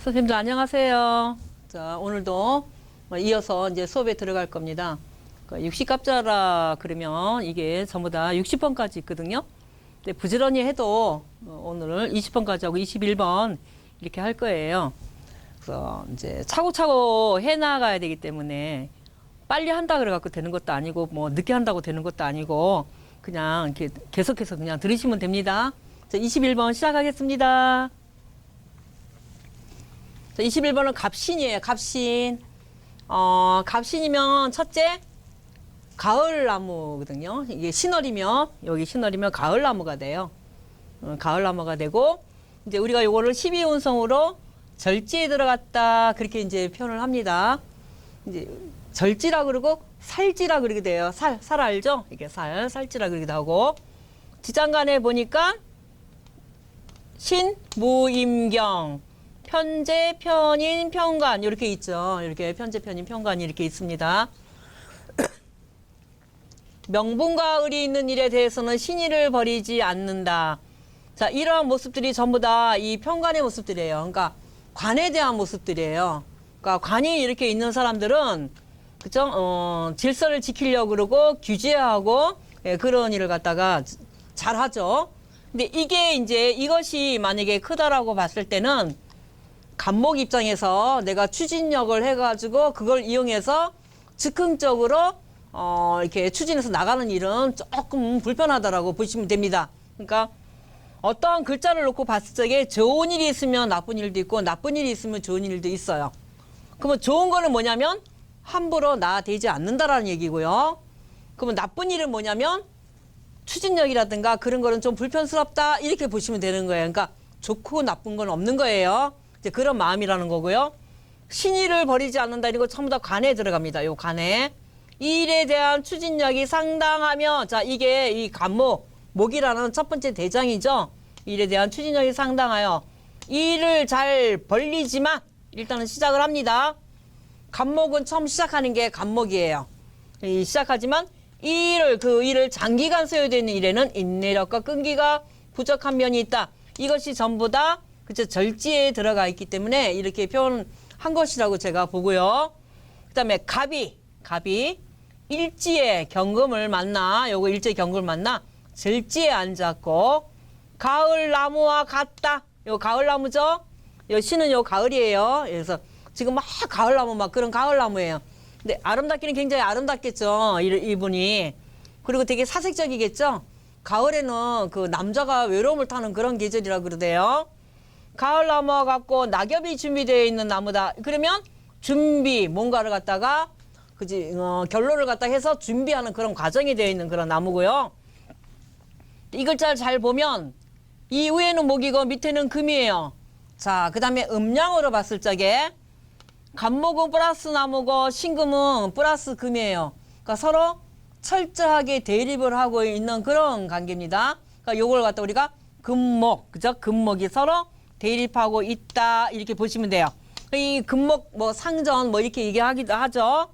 선생님들 안녕하세요. 자, 오늘도 이어서 이제 수업에 들어갈 겁니다. 60갑자라 그러면 이게 전부 다 60번까지 있거든요. 근데 부지런히 해도 오늘 20번까지 하고 21번 이렇게 할 거예요. 그래서 이제 차곡차곡 해 나가야 되기 때문에 빨리 한다 그래갖고 되는 것도 아니고 뭐 늦게 한다고 되는 것도 아니고 그냥 이렇게 계속해서 그냥 들으시면 됩니다. 자, 21번 시작하겠습니다. 자, 21번은 갑신이에요. 갑신. 갑신이면 첫째 가을나무거든요. 이게 신월이면 여기 신월이면 가을나무가 돼요. 가을나무가 되고 이제 우리가 요거를 12운성으로 절지에 들어갔다 그렇게 이제 표현을 합니다. 이제 절지라 그러고 살지라 그러게 돼요. 살 알죠? 이게 살지라 그러기도 하고 지장간에 보니까 신, 무임경, 편재, 편인, 편관 이렇게 있죠. 이렇게 편재, 편인, 편관이 이렇게 있습니다. 명분과 의리 있는 일에 대해서는 신의를 버리지 않는다. 자, 이러한 모습들이 전부 다 이 편관의 모습들이에요. 그러니까 관에 대한 모습들이에요. 그러니까 관이 이렇게 있는 사람들은 그죠? 질서를 지키려고 그러고 규제하고 그런 일을 갖다가 잘 하죠. 근데 이게 이제 이것이 만약에 크다라고 봤을 때는 간목 입장에서 내가 추진력을 해가지고 그걸 이용해서 즉흥적으로 이렇게 추진해서 나가는 일은 조금 불편하다라고 보시면 됩니다. 그러니까 어떠한 글자를 놓고 봤을 적에 좋은 일이 있으면 나쁜 일도 있고 나쁜 일이 있으면 좋은 일도 있어요. 그러면 좋은 거는 뭐냐면 함부로 나되지 않는다라는 얘기고요. 그러면 나쁜 일은 뭐냐면 추진력이라든가 그런 거는 좀 불편스럽다 이렇게 보시면 되는 거예요. 그러니까 좋고 나쁜 건 없는 거예요. 이제 그런 마음이라는 거고요. 신의를 버리지 않는다 이거 전부 다 관에 들어갑니다. 요 관에 이 일에 대한 추진력이 상당하며 자 이게 이 간목 목이라는 첫 번째 대장이죠. 이 일에 대한 추진력이 상당하여 이 일을 잘 벌리지만 일단은 시작을 합니다. 간목은 처음 시작하는 게 간목이에요. 시작하지만 이 일을 그 일을 장기간 써야 되는 일에는 인내력과 끈기가 부족한 면이 있다. 이것이 전부 다 그쵸 절지에 들어가 있기 때문에 이렇게 표현한 것이라고 제가 보고요. 그다음에 갑이 일지에 경금을 만나 요거 일지에 경금을 만나 절지에 앉았고 가을 나무와 같다. 요 가을 나무죠. 요 시는 요 가을이에요. 그래서 지금 막 가을 나무 막 그런 가을 나무예요. 근데 아름답기는 굉장히 아름답겠죠. 이분이. 그리고 되게 사색적이겠죠. 가을에는 그 남자가 외로움을 타는 그런 계절이라 그러대요. 가을 나무와 같고 낙엽이 준비되어 있는 나무다. 그러면 준비 뭔가를 갖다가 그지 결론을 갖다 해서 준비하는 그런 과정이 되어 있는 그런 나무고요. 이 글자를 잘 보면 이 위에는 목이고 밑에는 금이에요. 자, 그다음에 음양으로 봤을 적에 간목은 플러스 나무고 신금은 플러스 금이에요. 그러니까 서로 철저하게 대립을 하고 있는 그런 관계입니다. 그러니까 요걸 갖다 우리가 금목, 그죠? 금목이 서로 대립하고 있다 이렇게 보시면 돼요. 이 금목 뭐 상전 뭐 이렇게 얘기하기도 하죠.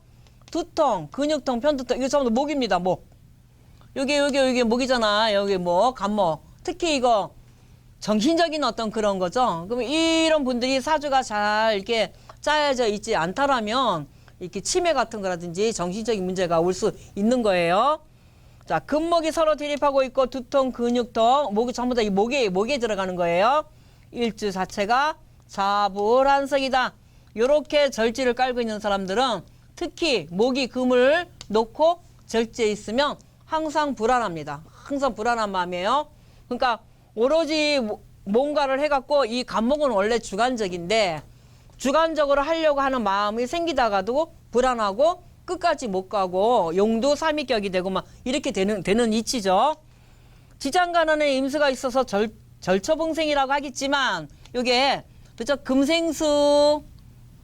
두통, 근육통, 편두통 이거 전부 목입니다. 목. 여기 목이잖아. 여기 목, 간목. 특히 이거 정신적인 어떤 그런 거죠. 그러면 이런 분들이 사주가 잘 이렇게 짜여져 있지 않다라면 이렇게 치매 같은 거라든지 정신적인 문제가 올 수 있는 거예요. 자, 금목이 서로 대립하고 있고 두통, 근육통, 목이 전부 다 이 목에 들어가는 거예요. 일주 자체가 자불한석이다. 요렇게 절지를 깔고 있는 사람들은 특히 목이 금을 놓고 절지에 있으면 항상 불안합니다. 항상 불안한 마음이에요. 그러니까 오로지 뭔가를 해갖고 이 간목은 원래 주관적인데 주관적으로 하려고 하는 마음이 생기다가도 불안하고 끝까지 못 가고 용두삼위격이 되고 막 이렇게 되는 이치죠. 지장간원에 임수가 있어서 절처봉생이라고 하겠지만 요게 그죠 금생수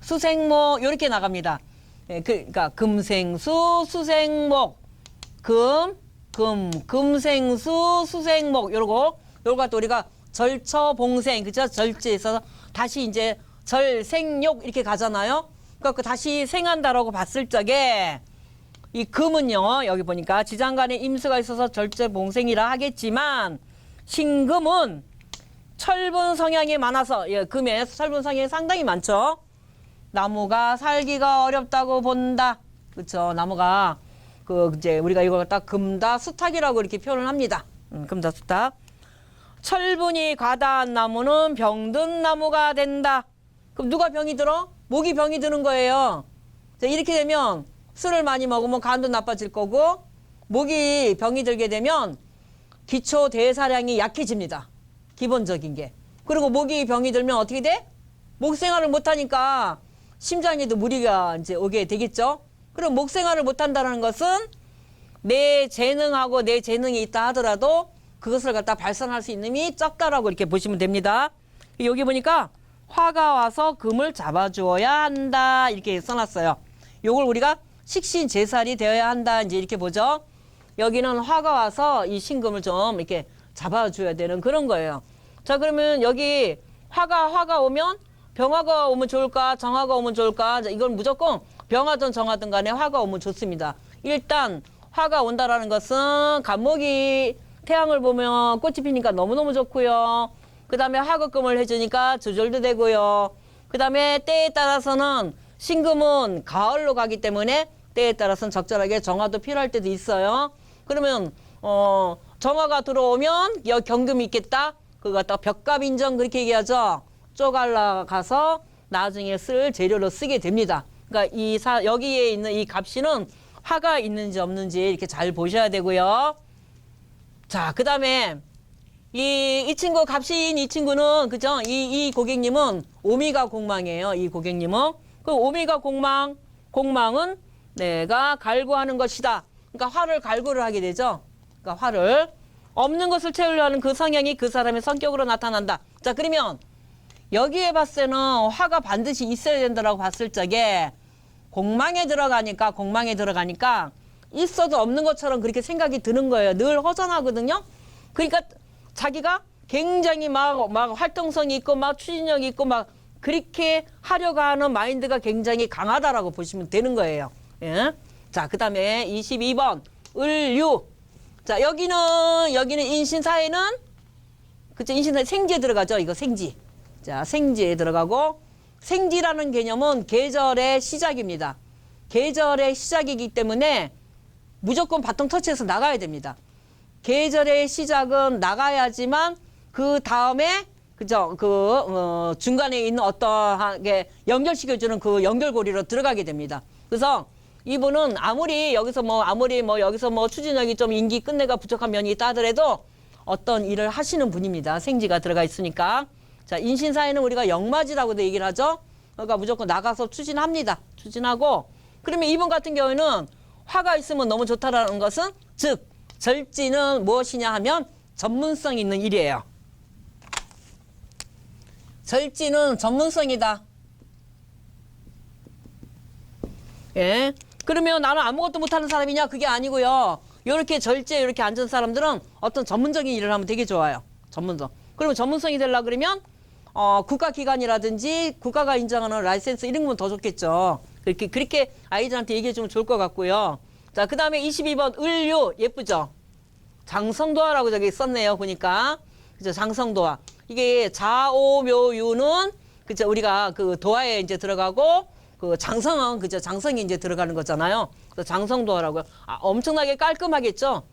수생목 이렇게 나갑니다. 그러니까 금생수 수생목 금생수 수생목 요거 갖다 우리가 절처봉생 그죠 절지에 있어서 다시 이제 절생욕 이렇게 가잖아요. 그러니까 다시 생한다라고 봤을 적에 이 금은요 여기 보니까 지장간에 임수가 있어서 절처봉생이라 하겠지만 신금은 철분 성향이 많아서, 예, 금에 철분 성향이 상당히 많죠. 나무가 살기가 어렵다고 본다. 그렇죠. 나무가 이제 우리가 이걸 갖다 금다수탁이라고 이렇게 표현을 합니다. 금다수탁. 철분이 과다한 나무는 병든 나무가 된다. 그럼 누가 병이 들어? 목이 병이 드는 거예요. 자, 이렇게 되면 술을 많이 먹으면 간도 나빠질 거고, 목이 병이 들게 되면 기초 대사량이 약해집니다. 기본적인 게. 그리고 목이 병이 들면 어떻게 돼? 목 생활을 못하니까 심장에도 무리가 이제 오게 되겠죠. 그럼 목 생활을 못한다는 것은 내 재능하고 내 재능이 있다 하더라도 그것을 갖다 발산할 수 있는 힘이 적다라고 이렇게 보시면 됩니다. 여기 보니까 화가 와서 금을 잡아주어야 한다 이렇게 써놨어요. 요걸 우리가 식신제살이 되어야 한다 이제 이렇게 보죠. 여기는 화가 와서 이 신금을 좀 이렇게 잡아줘야 되는 그런 거예요. 자, 그러면 여기 화가 오면 병화가 오면 좋을까 정화가 오면 좋을까? 이건 무조건 병화든 정화든 간에 화가 오면 좋습니다. 일단 화가 온다라는 것은 간목이 태양을 보면 꽃이 피니까 너무너무 좋고요. 그 다음에 화급금을 해주니까 조절도 되고요. 그 다음에 때에 따라서는 신금은 가을로 가기 때문에 때에 따라서는 적절하게 정화도 필요할 때도 있어요. 그러면 정화가 들어오면 경금이 있겠다. 그거 갖다가 벽갑인정 그렇게 얘기하죠. 쪼갈라 가서 나중에 쓸 재료로 쓰게 됩니다. 그러니까 여기에 있는 이 값이는 화가 있는지 없는지 이렇게 잘 보셔야 되고요. 자, 그 다음에 이 친구 값인 이 친구는 그죠? 이 고객님은 오미가 공망이에요. 이 고객님은 그 오미가 공망은 내가 갈구하는 것이다. 그러니까 화를 갈구를 하게 되죠. 그러니까 화를 없는 것을 채우려는 그 성향이 그 사람의 성격으로 나타난다. 자, 그러면 여기에 봤을 때는 화가 반드시 있어야 된다라고 봤을 적에 공망에 들어가니까 있어도 없는 것처럼 그렇게 생각이 드는 거예요. 늘 허전하거든요. 그러니까 자기가 굉장히 막 활동성이 있고 막 추진력이 있고 막 그렇게 하려고 하는 마인드가 굉장히 강하다라고 보시면 되는 거예요. 예. 자, 그 다음에 22번 을유. 자, 여기는 인신사에는 그쵸, 인신사에 생지에 들어가죠. 이거 생지. 자, 생지에 들어가고 생지라는 개념은 계절의 시작입니다. 계절의 시작이기 때문에 무조건 바통 터치해서 나가야 됩니다. 계절의 시작은 나가야지만 그 다음에 그죠? 중간에 있는 어떠하게 연결시켜주는 그 연결고리로 들어가게 됩니다. 그래서 이분은 아무리 여기서 추진력이 좀 임기 끝내가 부족한 면이 있다 하더라도 어떤 일을 하시는 분입니다. 생지가 들어가 있으니까. 자, 인신사에는 우리가 역마지라고도 얘기를 하죠. 그러니까 무조건 나가서 추진합니다. 추진하고. 그러면 이분 같은 경우에는 화가 있으면 너무 좋다라는 것은 즉 절지는 무엇이냐 하면 전문성 있는 일이에요. 절지는 전문성이다. 예. 그러면 나는 아무것도 못하는 사람이냐? 그게 아니고요. 이렇게 절제에 이렇게 앉은 사람들은 어떤 전문적인 일을 하면 되게 좋아요. 전문성. 그러면 전문성이 되려고 그러면 국가기관이라든지 국가가 인정하는 라이센스 이런 거면 더 좋겠죠. 그렇게 아이들한테 얘기해 주면 좋을 것 같고요. 자, 그 다음에 22번 을유 예쁘죠? 장성도화라고 저기 썼네요. 보니까. 그죠? 장성도화. 이게 자오묘유는 그죠? 우리가 그 도화에 이제 들어가고 그 장성은 그죠? 장성이 이제 들어가는 거잖아요. 그래서 장성도화라고요. 엄청나게 깔끔하겠죠?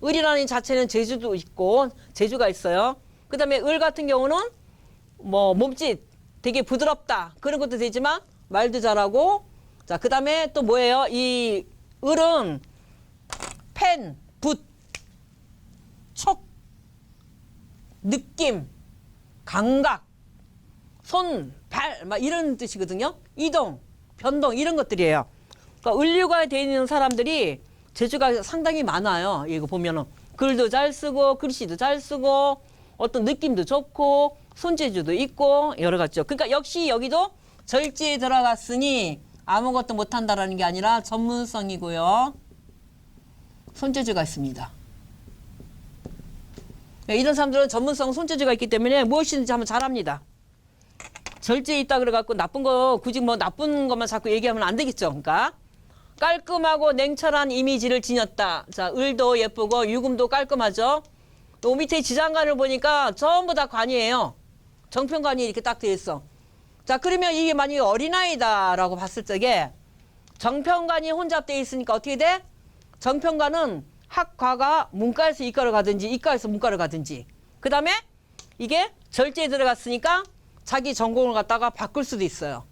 을이라는 자체는 재주도 있고 재주가 있어요. 그 다음에 을 같은 경우는 몸짓 되게 부드럽다 그런 것도 되지만 말도 잘하고. 자, 그 다음에 또 뭐예요? 이 을은 펜, 붓, 촉, 느낌, 감각, 손, 발 막 이런 뜻이거든요. 이동, 변동 이런 것들이에요. 그러니까 을류가 되어 있는 사람들이 재주가 상당히 많아요. 이거 보면은 글도 잘 쓰고 글씨도 잘 쓰고 어떤 느낌도 좋고 손재주도 있고 여러 가지죠. 그러니까 역시 여기도 절지에 들어갔으니 아무것도 못한다라는 게 아니라 전문성이고요. 손재주가 있습니다. 이런 사람들은 전문성, 손재주가 있기 때문에 무엇이든지 하면 잘합니다. 절제에 있다 그래갖고 나쁜 거 굳이 나쁜 것만 자꾸 얘기하면 안 되겠죠. 그러니까 깔끔하고 냉철한 이미지를 지녔다. 자, 을도 예쁘고 유금도 깔끔하죠. 요 밑에 지장간을 보니까 전부 다 관이에요. 정편관이 이렇게 딱 되어 있어. 자, 그러면 이게 만약에 어린아이다라고 봤을 적에 정편관이 혼잡되어 있으니까 어떻게 돼? 정편관은 학과가 문과에서 이과를 가든지 이과에서 문과를 가든지, 그 다음에 이게 절제에 들어갔으니까 자기 전공을 갖다가 바꿀 수도 있어요.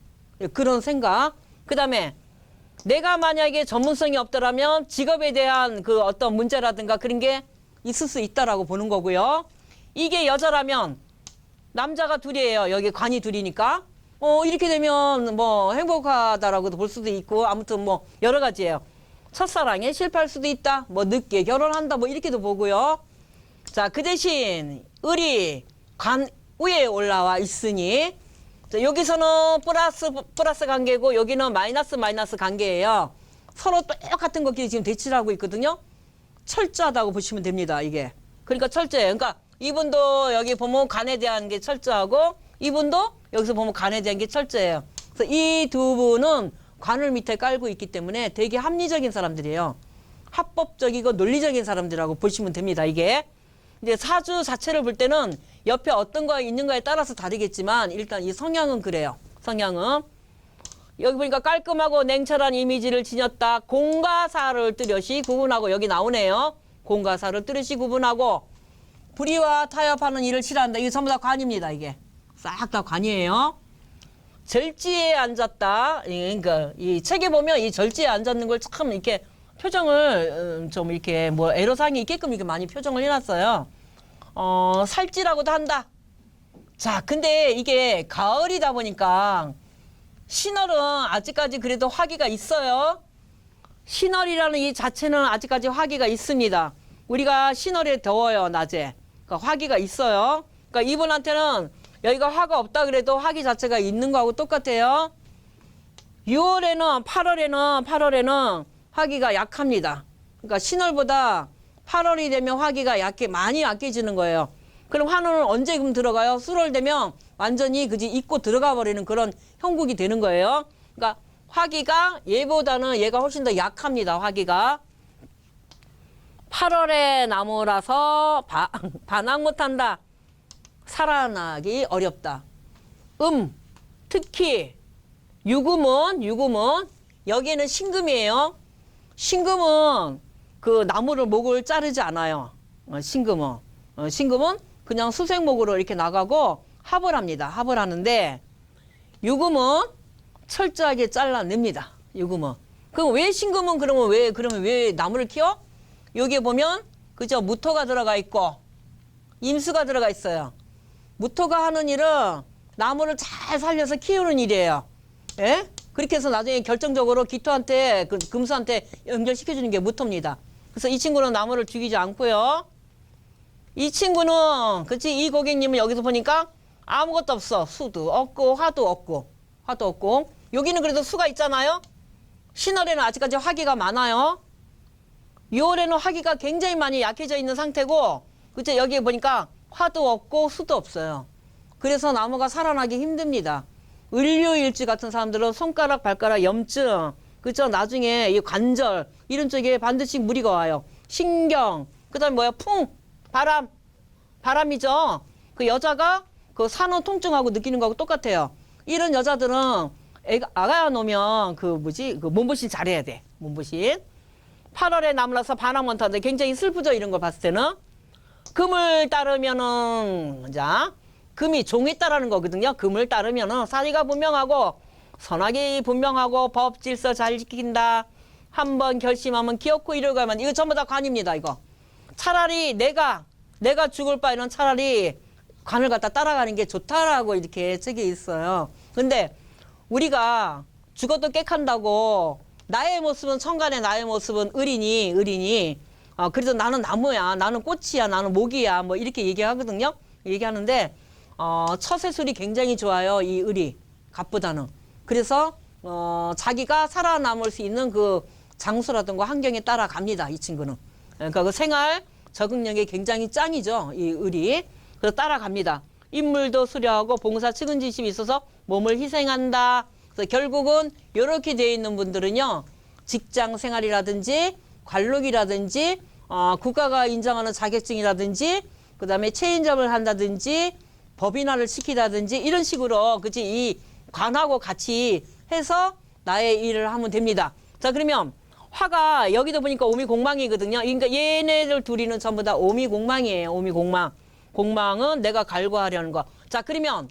그런 생각. 그 다음에 내가 만약에 전문성이 없더라면 직업에 대한 그 어떤 문제라든가 그런 게 있을 수 있다라고 보는 거고요. 이게 여자라면 남자가 둘이에요. 여기 관이 둘이니까. 이렇게 되면 뭐 행복하다라고도 볼 수도 있고, 아무튼 뭐 여러 가지예요. 첫사랑에 실패할 수도 있다. 뭐 늦게 결혼한다. 뭐 이렇게도 보고요. 자, 그 대신 을이 관 위에 올라와 있으니, 자, 여기서는 플러스 관계고 여기는 마이너스 관계예요. 서로 똑같은 것끼리 지금 대치를 하고 있거든요. 철저하다고 보시면 됩니다. 이게. 그러니까 철저해요. 그러니까 이분도 여기 보면 간에 대한 게 철저하고, 이분도 여기서 보면 간에 대한 게 철저해요. 그래서 이 두 분은 관을 밑에 깔고 있기 때문에 되게 합리적인 사람들이에요. 합법적이고 논리적인 사람들이라고 보시면 됩니다. 이게. 이제 사주 자체를 볼 때는 옆에 어떤 거 있는가에 따라서 다르겠지만 일단 이 성향은 그래요. 성향은. 여기 보니까 깔끔하고 냉철한 이미지를 지녔다. 공과 사를 뚜렷이 구분하고, 여기 나오네요. 공과 사를 뚜렷이 구분하고 불의와 타협하는 일을 싫어한다. 이게 전부 다 관입니다. 이게. 싹 다 관이에요. 절지에 앉았다. 그러니까 이 책에 보면 이 절지에 앉았는 걸 참 이렇게 표정을 좀 이렇게 뭐 애로사항이 있게끔 이렇게 많이 표정을 해놨어요. 살찌라고도 한다. 자, 근데 이게 가을이다 보니까 신월은 아직까지 그래도 화기가 있어요. 신월이라는 이 자체는 아직까지 화기가 있습니다. 우리가 신월에 더워요, 낮에. 그러니까 화기가 있어요. 그러니까 이분한테는 여기가 화가 없다 그래도 화기 자체가 있는 거하고 똑같아요. 8월에는 화기가 약합니다. 그러니까 신월보다 8월이 되면 화기가 많이 약해지는 거예요. 그럼 화는 언제 그럼 들어가요? 수월 되면 완전히 그지 잊고 들어가 버리는 그런 형국이 되는 거예요. 그러니까 화기가 얘보다는 얘가 훨씬 더 약합니다. 화기가. 8월의 나무라서 반항 못한다. 살아나기 어렵다. 특히 유금은 여기에는 신금이에요. 신금은 그 나무를 목을 자르지 않아요. 신금은 그냥 수생목으로 이렇게 나가고 합을 합니다. 합을 하는데 유금은 철저하게 잘라냅니다. 유금은. 그럼 왜 신금은 그러면 왜 나무를 키워? 여기에 보면 그죠, 무토가 들어가 있고 임수가 들어가 있어요. 무토가 하는 일은 나무를 잘 살려서 키우는 일이에요. 예? 그렇게 해서 나중에 결정적으로 기토한테, 금수한테 연결시켜주는 게 무토입니다. 그래서 이 친구는 나무를 죽이지 않고요. 이 친구는, 그치, 이 고객님은 여기서 보니까 아무것도 없어. 수도 없고, 화도 없고. 여기는 그래도 수가 있잖아요. 신월에는 아직까지 화기가 많아요. 6월에는 화기가 굉장히 많이 약해져 있는 상태고, 그치, 여기에 보니까 화도 없고 수도 없어요. 그래서 나무가 살아나기 힘듭니다. 을류일지 같은 사람들은 손가락, 발가락, 염증, 그쵸? 나중에 이 관절, 이런 쪽에 반드시 무리가 와요. 신경, 그 다음에 뭐야? 바람이죠? 그 여자가 그 산후 통증하고 느끼는 거하고 똑같아요. 이런 여자들은 아가야 놓으면 그 몸보신 잘해야 돼. 몸보신. 8월에 나무라서 반항 못하는데 굉장히 슬프죠? 이런 걸 봤을 때는. 금을 따르면은, 자, 금이 종에 따르는 거거든요. 금을 따르면은 사리가 분명하고 선악이 분명하고 법 질서 잘 지킨다. 한번 결심하면 기어코 이뤄가면, 이거 전부 다 관입니다. 이거. 차라리 내가 죽을 바에는 차라리 관을 갖다 따라가는 게 좋다라고 이렇게 책에 있어요. 근데 우리가 죽어도 깨칸다고 나의 모습은 천간에 나의 모습은 을이니 그래서 나는 나무야, 나는 꽃이야, 나는 모기야, 뭐 이렇게 얘기하거든요. 얘기하는데 처세술이 굉장히 좋아요. 이 을이 갑보다는. 그래서 자기가 살아남을 수 있는 그 장소라든가 환경에 따라갑니다. 이 친구는. 그러니까 그 생활 적응력이 굉장히 짱이죠. 이 을이. 그래서 따라갑니다. 인물도 수려하고 봉사 측은지심이 있어서 몸을 희생한다. 그래서 결국은 이렇게 되어 있는 분들은요, 직장 생활이라든지 관록이라든지 국가가 인정하는 자격증이라든지 그다음에 체인점을 한다든지 법인화를 시키다든지 이런 식으로 그치 이 관하고 같이 해서 나의 일을 하면 됩니다. 자 그러면 화가 여기도 보니까 오미공망이거든요. 그러니까 얘네들 둘이는 전부 다 오미공망이에요. 오미공망. 공망은 내가 갈구하려는 거. 자 그러면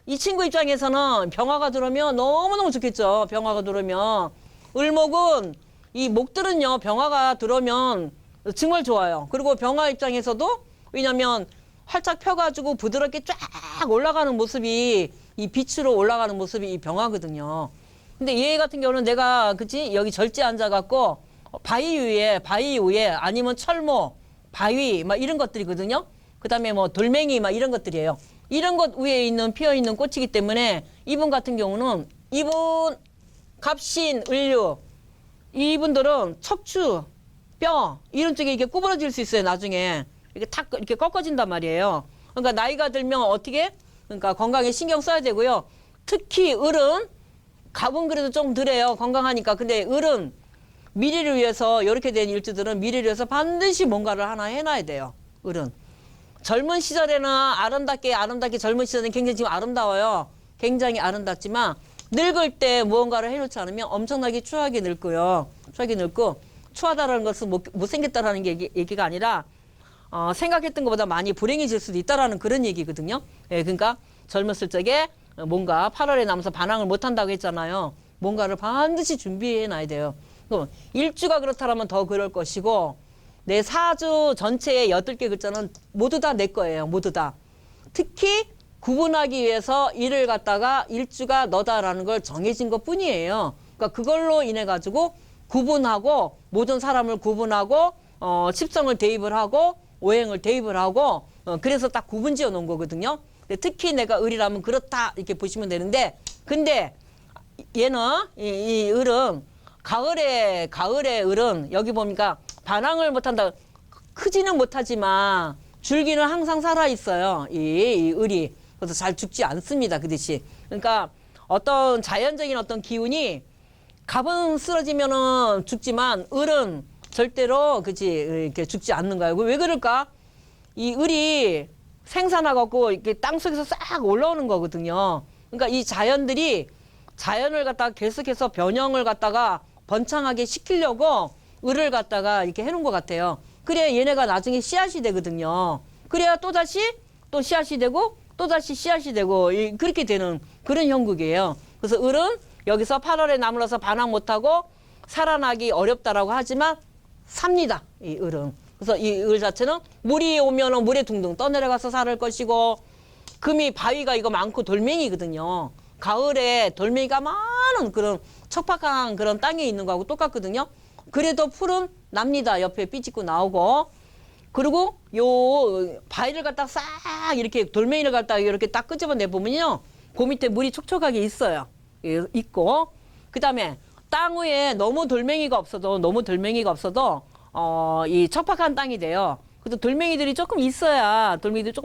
이 친구 입장에서는 병화가 들어오면 너무너무 좋겠죠. 병화가 들어오면. 을목은 이 목들은요. 병화가 들어오면 정말 좋아요. 그리고 병화 입장에서도 왜냐면 활짝 펴가지고 부드럽게 쫙 올라가는 모습이 이 빛으로 올라가는 모습이 이 병화거든요. 근데 얘 같은 경우는 내가 그치 여기 절제 앉아갖고 바위 위에 아니면 철모 바위 막 이런 것들이거든요. 그다음에 뭐 돌멩이 막 이런 것들이에요. 이런 것 위에 있는 피어 있는 꽃이기 때문에 이분 같은 경우는 이분 갑신 을류 이분들은 척추 뼈 이런 쪽에 이렇게 구부러질 수 있어요. 나중에 이렇게 탁 이렇게 꺾어진단 말이에요. 그러니까 나이가 들면 어떻게 그러니까 건강에 신경 써야 되고요. 특히 을은 갑은 그래도 좀 덜해요. 건강하니까. 근데 을은 미래를 위해서 이렇게 된 일주들은 미래를 위해서 반드시 뭔가를 하나 해놔야 돼요. 을은. 젊은 시절에는 아름답게 젊은 시절에는 굉장히 지금 아름다워요. 굉장히 아름답지만 늙을 때 무언가를 해놓지 않으면 엄청나게 추하게 늙고요. 추하게 늙고 추하다라는 것은 못생겼다라는 게 얘기가 아니라 생각했던 것보다 많이 불행해질 수도 있다라는 그런 얘기거든요. 예, 그러니까 젊었을 적에 뭔가 8월에 남아서 반항을 못한다고 했잖아요. 뭔가를 반드시 준비해 놔야 돼요. 그럼 일주가 그렇다면 더 그럴 것이고 내 사주 전체의 8개 글자는 모두 다 내 거예요. 모두 다. 특히 구분하기 위해서 일을 갖다가 일주가 너다라는 걸 정해진 것 뿐이에요. 그러니까 그걸로 인해 가지고 구분하고 모든 사람을 구분하고 칩성을 대입을 하고 오행을 대입을 하고 그래서 딱 구분 지어 놓은 거거든요. 특히 내가 을이라면 그렇다 이렇게 보시면 되는데 근데 얘는 이 을은 가을에 을은 여기 보니까 반항을 못한다. 크지는 못하지만 줄기는 항상 살아 있어요. 이 을이 그래서 잘 죽지 않습니다. 그 대신 그러니까 어떤 자연적인 어떤 기운이 갑은 쓰러지면은 죽지만 을은 절대로 그치 이렇게 죽지 않는 거예요. 왜 그럴까? 이 을이 생산하고 이렇게 땅 속에서 싹 올라오는 거거든요. 그러니까 이 자연들이 자연을 갖다가 계속해서 변형을 갖다가 번창하게 시키려고 을을 갖다가 이렇게 해놓은 것 같아요. 그래야 얘네가 나중에 씨앗이 되거든요. 그래야 또다시 또 씨앗이 되고 또다시 씨앗이 되고 그렇게 되는 그런 형국이에요. 그래서 을은 여기서 8월에 나물러서 반항 못하고 살아나기 어렵다라고 하지만 삽니다. 이 을은. 그래서 이 을 자체는 물이 오면은 물에 둥둥 떠내려가서 살 것이고 금이 바위가 이거 많고 돌멩이거든요. 가을에 돌멩이가 많은 그런 척박한 그런 땅에 있는 거하고 똑같거든요. 그래도 풀은 납니다. 옆에 삐짓고 나오고. 그리고 요 바위를 갖다 싹 이렇게 돌멩이를 갖다 이렇게 딱 끄집어내 보면요. 그 밑에 물이 촉촉하게 있어요. 있고. 그 다음에 땅 위에 너무 돌멩이가 없어도 이 척박한 땅이 돼요. 그래도 돌멩이들이 조금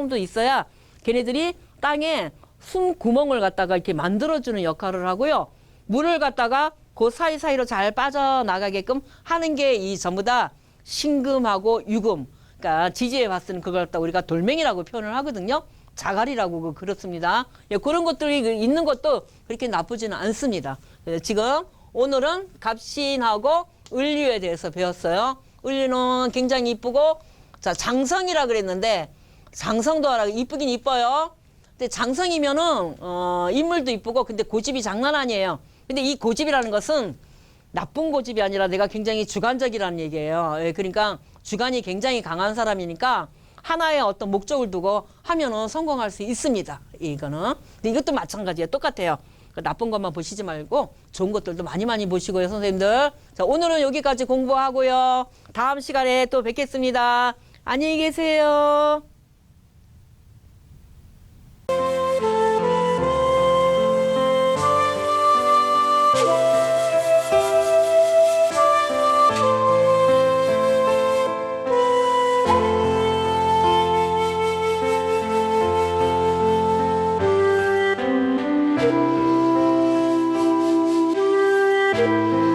더 있어야 걔네들이 땅에 숨 구멍을 갖다가 이렇게 만들어주는 역할을 하고요. 물을 갖다가 그 사이사이로 잘 빠져나가게끔 하는 게 이 전부 다 신금하고 유금. 그러니까 지지에 봤을 때 그걸 갖다 우리가 돌멩이라고 표현을 하거든요. 자갈이라고 그렇습니다. 예, 그런 것들이 있는 것도 그렇게 나쁘지는 않습니다. 지금 오늘은 갑신하고 을류에 대해서 배웠어요. 을류는 굉장히 이쁘고 자 장성이라 그랬는데 장성도 알아 이쁘긴 이뻐요. 근데 장성이면은 인물도 이쁘고 근데 고집이 장난 아니에요. 근데 이 고집이라는 것은 나쁜 고집이 아니라 내가 굉장히 주관적이라는 얘기예요. 예, 그러니까 주관이 굉장히 강한 사람이니까 하나의 어떤 목적을 두고 하면은 성공할 수 있습니다. 이거는. 근데 이것도 마찬가지예요. 똑같아요. 나쁜 것만 보시지 말고 좋은 것들도 많이 보시고요, 선생님들. 자, 오늘은 여기까지 공부하고요. 다음 시간에 또 뵙겠습니다. 안녕히 계세요. thank you